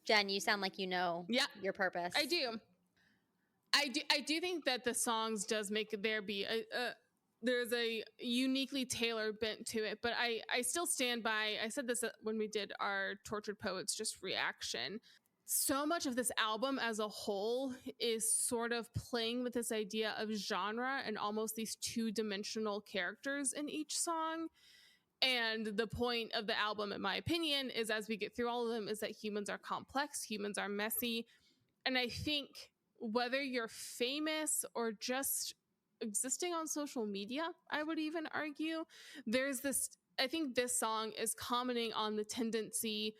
Jen, you sound like you know your purpose. I do. I do think that the songs does make there be there's a uniquely Taylor bent to it, but I still stand by, I said this when we did our Tortured Poets just reaction. So much of this album as a whole is sort of playing with this idea of genre and almost these two-dimensional characters in each song. And the point of the album, in my opinion, is, as we get through all of them, is that humans are complex, humans are messy. And I think whether you're famous or just existing on social media, I would even argue, there's this, I think this song is commenting on the tendency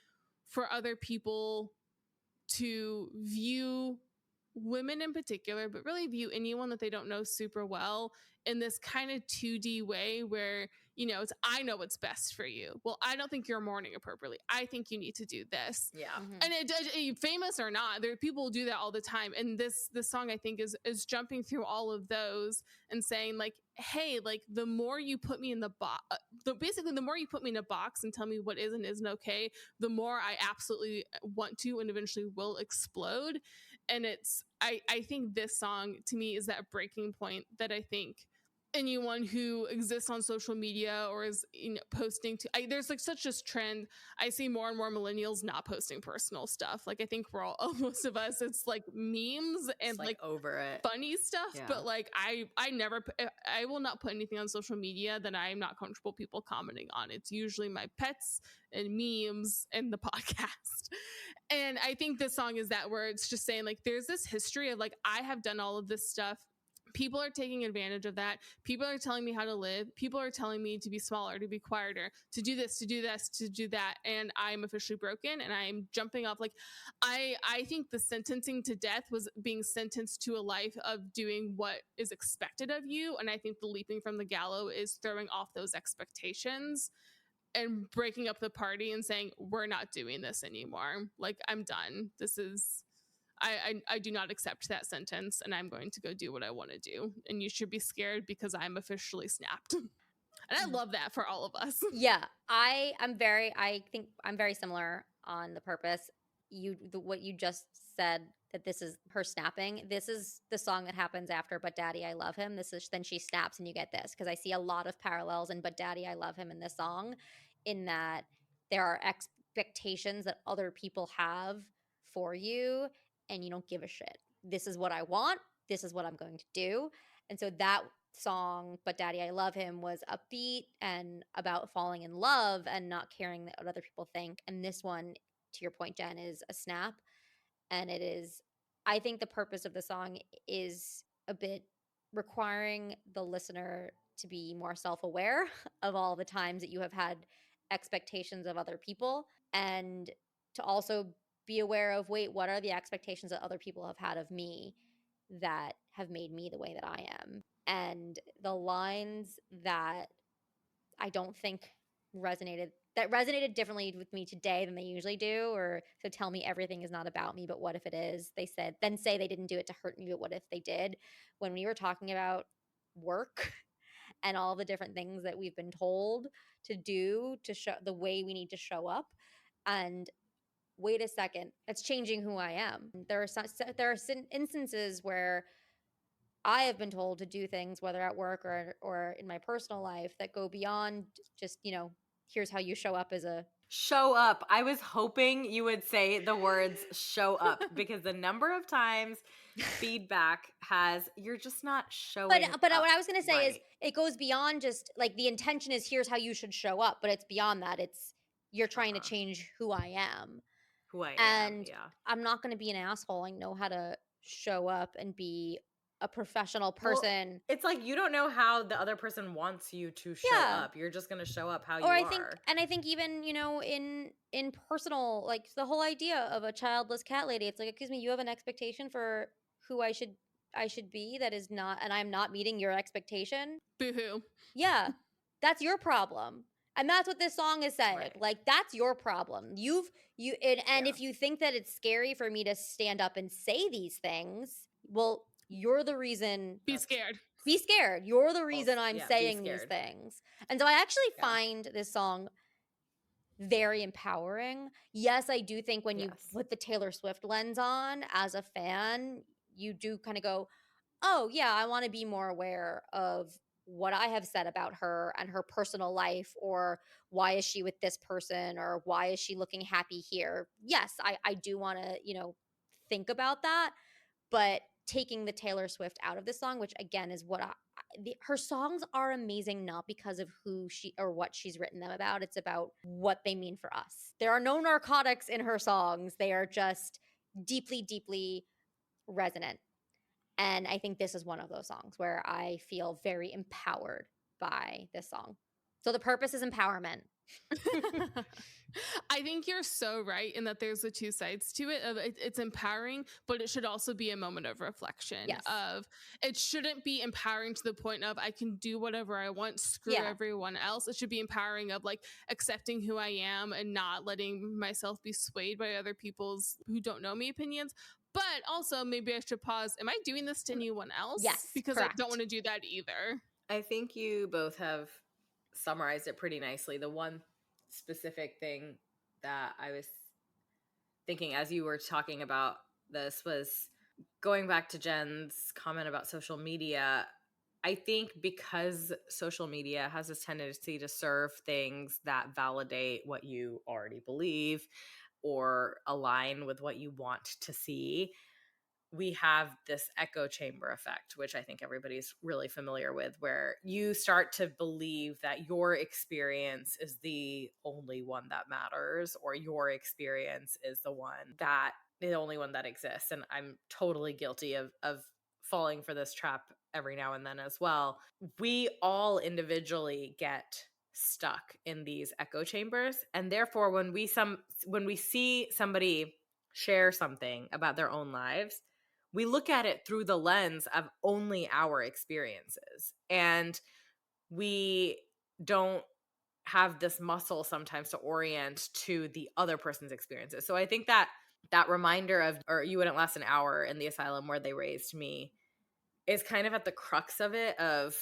for other people to view women in particular, but really view anyone that they don't know super well in this kind of 2D way where, you know, it's, I know what's best for you. Well, I don't think you're mourning appropriately. I think you need to do this. Yeah. And it famous or not, there people do that all the time. And this song, I think, is jumping through all of those and saying, like, hey, like, the more you put me in the box, basically the more you put me in a box and tell me what is and isn't okay, the more I absolutely want to and eventually will explode. And it's, I think this song to me is that breaking point that I think anyone who exists on social media or is posting to there's like such this trend. I see more and more millennials not posting personal stuff. Like I think we're all most of us, it's like memes and like over it, funny stuff. But like I will not put anything on social media that I'm not comfortable people commenting on. It's usually my pets and memes and the podcast. And I think this song is that, where it's just saying like there's this history of like I have done all of this stuff. People are taking advantage of that. People are telling me how to live. People are telling me to be smaller, to be quieter, to do this, to do this, to do that. And I'm officially broken and I'm jumping off. Like, I think the sentencing to death was being sentenced to a life of doing what is expected of you. And I think the leaping from the gallows is throwing off those expectations and breaking up the party and saying, we're not doing this anymore. Like, I'm done. This is... I do not accept that sentence, and I'm going to go do what I want to do. And you should be scared because I'm officially snapped. And I love that for all of us. Yeah, I think I'm very similar on the purpose. What you just said, that this is her snapping. This is the song that happens after But Daddy, I Love Him. This is then she snaps and you get this, because I see a lot of parallels in But Daddy, I Love Him in this song, in that there are expectations that other people have for you and you don't give a shit. This is what I want. This is what I'm going to do. And so that song, But Daddy, I Love Him, was upbeat and about falling in love and not caring what other people think. And this one, to your point, Jen, is a snap. And it is, I think the purpose of the song is a bit requiring the listener to be more self-aware of all the times that you have had expectations of other people, and to also be aware of, wait, what are the expectations that other people have had of me that have made me the way that I am? And the lines that I don't think resonated differently with me today than they usually do, or so tell me everything is not about me, but what if it is? They said, then say they didn't do it to hurt me, but what if they did? When we were talking about work and all the different things that we've been told to do to show the way we need to show up, and wait a second, it's changing who I am. There are instances where I have been told to do things, whether at work or in my personal life, that go beyond just, here's how you show up as a... Show up. I was hoping you would say the words show up, because the number of times feedback has, you're just not showing up. But what I was going to say is it goes beyond just like the intention is here's how you should show up, but it's beyond that. It's you're trying to change who I am. And I'm not going to be an asshole. I know how to show up and be a professional person. Well, it's like you don't know how the other person wants you to show up. You're just going to show up how you are. I think even, in personal, like the whole idea of a childless cat lady, it's like, excuse me, you have an expectation for who I should be that is not, and I'm not meeting your expectation. Boo-hoo. Yeah, that's your problem. And that's what this song is saying. Right. Like, that's your problem. If you think that it's scary for me to stand up and say these things, well, you're the reason. Be scared. Be scared. You're the reason I'm saying these things. And so I actually find this song very empowering. Yes, I do think when you put the Taylor Swift lens on as a fan, you do kind of go, oh, yeah, I want to be more aware of what I have said about her and her personal life, or why is she with this person, or why is she looking happy here? Yes, I do want to, think about that. But taking the Taylor Swift out of the song, which again is what her songs are amazing, not because of who she or what she's written them about. It's about what they mean for us. There are no narcotics in her songs. They are just deeply, deeply resonant. And I think this is one of those songs where I feel very empowered by this song. So the purpose is empowerment. I think you're so right in that there's the two sides to it. It's empowering, but it should also be a moment of reflection. Yes. It shouldn't be empowering to the point of I can do whatever I want, screw everyone else. It should be empowering of like accepting who I am and not letting myself be swayed by other people's who don't know me opinions. But also maybe I should pause. Am I doing this to anyone else? Yes, because correct. I don't want to do that either. I think you both have summarized it pretty nicely. The one specific thing that I was thinking as you were talking about this was going back to Jen's comment about social media. I think because social media has this tendency to serve things that validate what you already believe or align with what you want to see, we have this echo chamber effect, which I think everybody's really familiar with, where you start to believe that your experience is the only one that matters, or your experience is the only one that exists. And I'm totally guilty of falling for this trap every now and then as well. We all individually get stuck in these echo chambers, and therefore when we see somebody share something about their own lives, we look at it through the lens of only our experiences, and we don't have this muscle sometimes to orient to the other person's experiences. So I think that reminder of, or you wouldn't last an hour in the asylum where they raised me, is kind of at the crux of it, of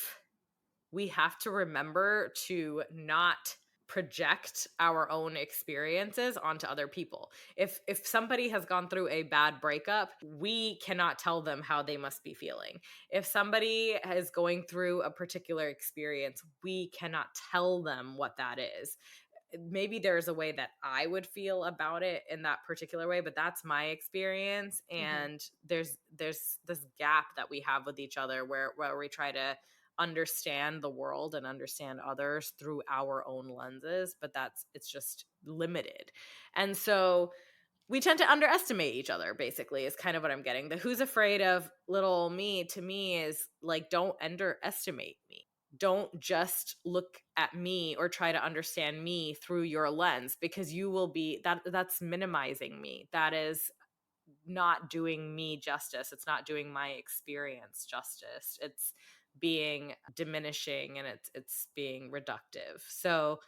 we have to remember to not project our own experiences onto other people. If somebody has gone through a bad breakup, we cannot tell them how they must be feeling. If somebody is going through a particular experience, we cannot tell them what that is. Maybe there's a way that I would feel about it in that particular way, but that's my experience. And there's this gap that we have with each other where we try to understand the world and understand others through our own lenses, but it's just limited. And so we tend to underestimate each other, basically, is kind of what I'm getting. The who's afraid of little me, to me, is like, don't underestimate me. Don't just look at me or try to understand me through your lens, because you will be that's minimizing me. That is not doing me justice. It's not doing my experience justice. It's being diminishing, and it's being reductive. So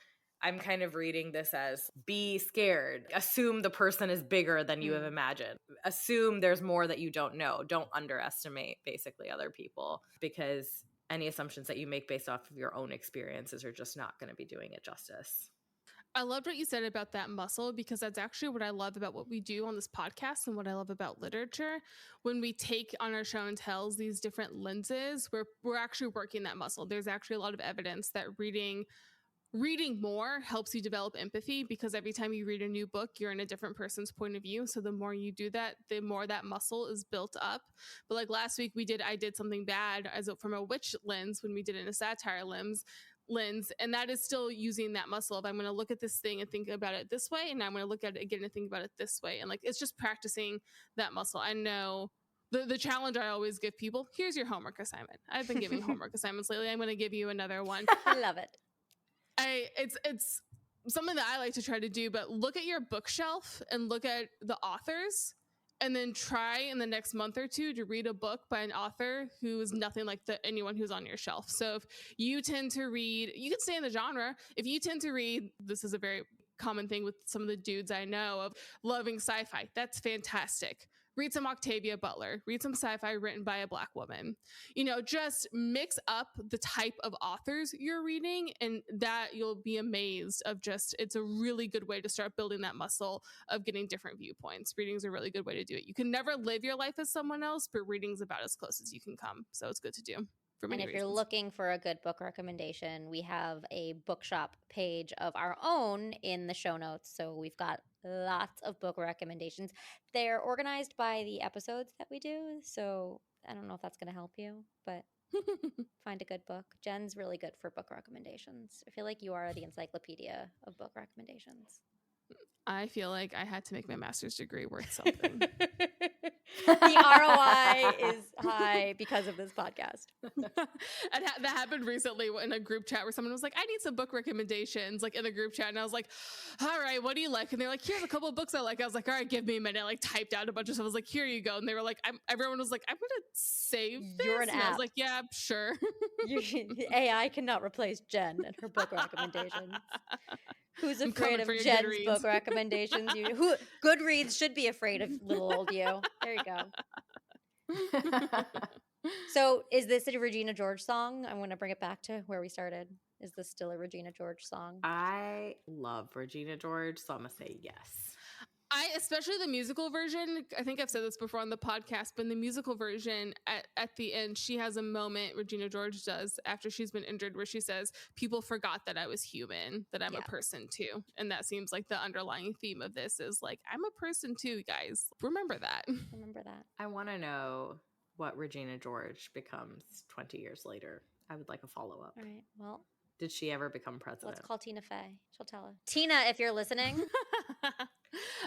I'm kind of reading this as, be scared. Assume the person is bigger than you have imagined. Assume there's more that you don't know. Don't underestimate basically other people, because any assumptions that you make based off of your own experiences are just not going to be doing it justice. I loved what you said about that muscle, because that's actually what I love about what we do on this podcast and what I love about literature. When we take on our show and tells these different lenses, we're actually working that muscle. There's actually a lot of evidence that reading more helps you develop empathy, because every time you read a new book, you're in a different person's point of view. So the more you do that, the more that muscle is built up. But like last week, I did something bad from a witch lens when we did it in a satire lens, and that is still using that muscle of, I'm going to look at this thing and think about it this way, and I'm going to look at it again and think about it this way. And like, it's just practicing that muscle. I know the challenge I always give people: here's your homework assignment. I've been giving homework assignments lately. I'm going to give you another one. I love it. It's something that I like to try to do, but look at your bookshelf and look at the authors, and then try in the next month or two to read a book by an author who is nothing like anyone who's on your shelf. So if you tend to read, you can stay in the genre. If you tend to read, this is a very common thing with some of the dudes I know, of loving sci-fi, that's fantastic. Read some Octavia Butler, read some sci-fi written by a Black woman. Just mix up the type of authors you're reading, and that you'll be amazed of it's a really good way to start building that muscle of getting different viewpoints. Reading is a really good way to do it. You can never live your life as someone else, but reading's about as close as you can come. So it's good to do. And if you're looking for a good book recommendation, we have a bookshop page of our own in the show notes. So we've got lots of book recommendations. They're organized by the episodes that we do. So I don't know if that's going to help you, but find a good book. Jen's really good for book recommendations. I feel like you are the encyclopedia of book recommendations. I feel like I had to make my master's degree worth something. The ROI is high because of this podcast. That happened recently in a group chat where someone was like, I need some book recommendations, like in a group chat. And I was like, all right, what do you like? And they're like, here's a couple of books I like. I was like, all right, give me a minute. I like typed out a bunch of stuff. I was like, here you go. And they were like, everyone was like, I'm going to save this. You're an and app. I was like, yeah, sure. AI cannot replace Jen and her book recommendations. Who's afraid of Jen's book recommendations? Goodreads should be afraid of little old you. There you go. So is this a Regina George song? I'm going to bring it back to where we started. Is this still a Regina George song? I love Regina George, so I'm going to say yes. Especially the musical version, I think I've said this before on the podcast, but in the musical version, at the end, she has a moment, Regina George does, after she's been injured, where she says, people forgot that I was human, that I'm a person too. And that seems like the underlying theme of this is like, I'm a person too, guys. Remember that. Remember that. I want to know what Regina George becomes 20 years later. I would like a follow-up. All right, well. Did she ever become president? Let's call Tina Fey. She'll tell us. Tina, if you're listening.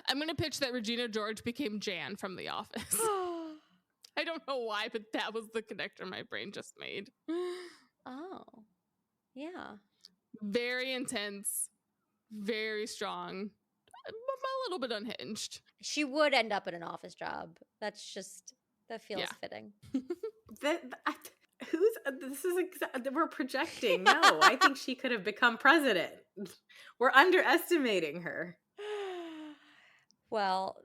I'm going to pitch that Regina George became Jan from The Office. I don't know why, but that was the connector my brain just made. Oh, yeah. Very intense, very strong, a little bit unhinged. She would end up in an office job. That feels fitting. We're projecting. No, I think she could have become president. We're underestimating her. Well,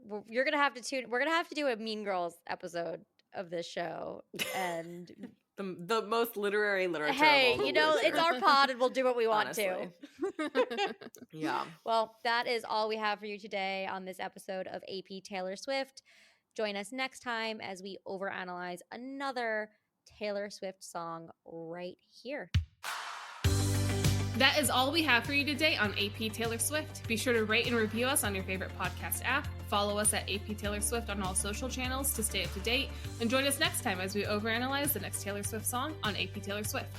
we're gonna have to We're gonna have to do a Mean Girls episode of this show, and the most literary literature. Hey, of all it's our pod, and we'll do what we want Honestly. to. Yeah. Well, that is all we have for you today on this episode of AP Taylor Swift. Join us next time as we overanalyze another Taylor Swift song right here. That is all we have for you today on AP Taylor Swift. Be sure to rate and review us on your favorite podcast app. Follow us at AP Taylor Swift on all social channels to stay up to date. And join us next time as we overanalyze the next Taylor Swift song on AP Taylor Swift.